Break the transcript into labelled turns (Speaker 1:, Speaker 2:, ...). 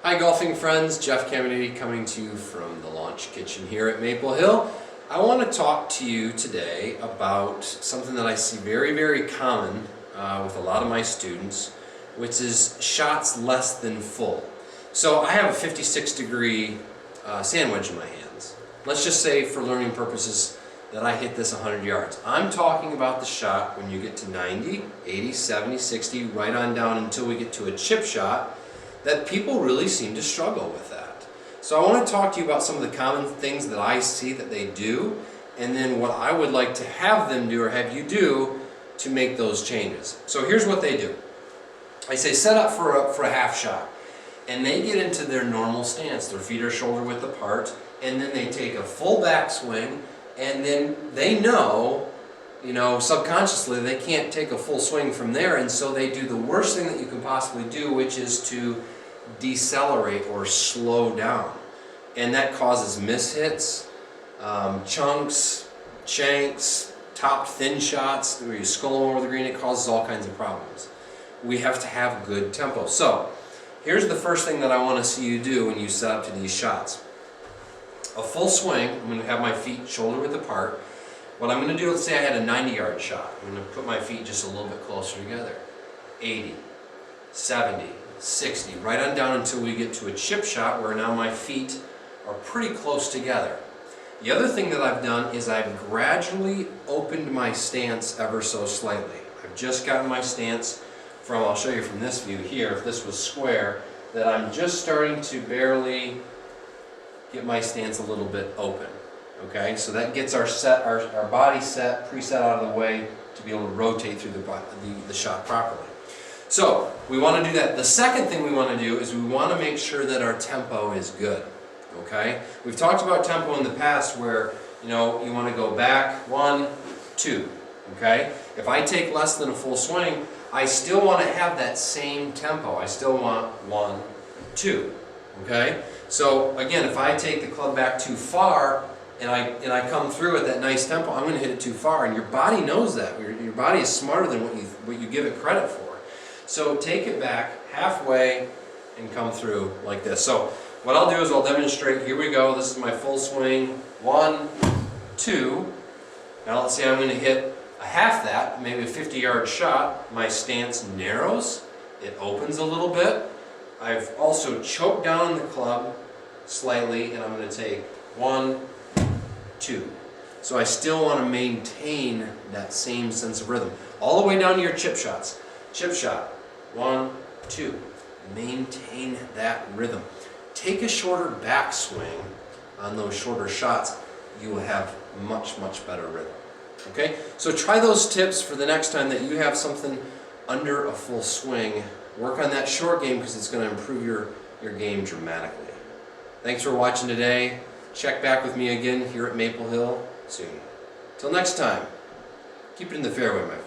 Speaker 1: Hi golfing friends, Jeff Caminiti coming to you from the Launch Kitchen here at Maple Hill. I want to talk to you today about something that I see very common with a lot of my students, which is shots less than full. So I have a 56-degree sand wedge in my hands. Let's just say for learning purposes that I hit this 100 yards. I'm talking about the shot when you get to 90, 80, 70, 60, right on down until we get to a chip shot, that people really seem to struggle with that. So I want to talk to you about some of the common things that I see that they do, and then what I would like to have them do or have you do to make those changes. So here's what they do. I say set up for a half shot, and they get into their normal stance. Their feet are shoulder width apart, and then they take a full backswing, and then they know, subconsciously they can't take a full swing from there, and so they do the worst thing that you can possibly do, which is to decelerate or slow down. And that causes mishits, chunks, shanks, top thin shots where you skull them over the green. It causes all kinds of problems. We have to have good tempo. So here's the first thing that I want to see you do when you set up to these shots. A full swing, I'm going to have my feet shoulder width apart. What I'm going to do, let's say I had a 90-yard shot. I'm going to put my feet just a little bit closer together. 80, 70, 60, right on down until we get to a chip shot where now my feet are pretty close together. The other thing that I've done is I've gradually opened my stance ever so slightly. I've just gotten my stance from, I'll show you from this view here, if this was square, that I'm just starting to barely get my stance a little bit open. Okay, so that gets our body set, preset out of the way to be able to rotate through the shot properly. So we want to do that. The second thing we want to do is we want to make sure that our tempo is good. Okay, we've talked about tempo in the past where you want to go back 1, 2. Okay, if I take less than a full swing, I still want to have that same tempo. I still want 1, 2. Okay, so again, if I take the club back too far and I come through at that nice tempo, I'm going to hit it too far, and your body knows that. Your body is smarter than what you give it credit for. So take it back halfway and come through like this. So what I'll do is I'll demonstrate. Here we go. This is my full swing. 1, 2. Now let's say I'm going to hit a half that, maybe a 50-yard shot. My stance narrows. It opens a little bit. I've also choked down the club slightly, and I'm going to take 1, 2. So I still want to maintain that same sense of rhythm. All the way down to your chip shots. Chip shot. 1, 2. Maintain that rhythm. Take a shorter backswing on those shorter shots. You will have much better rhythm. Okay? So try those tips for the next time that you have something under a full swing. Work on that short game because it's going to improve your game dramatically. Thanks for watching today. Check back with me again here at Maple Hill soon. Till next time, keep it in the fairway, my friend.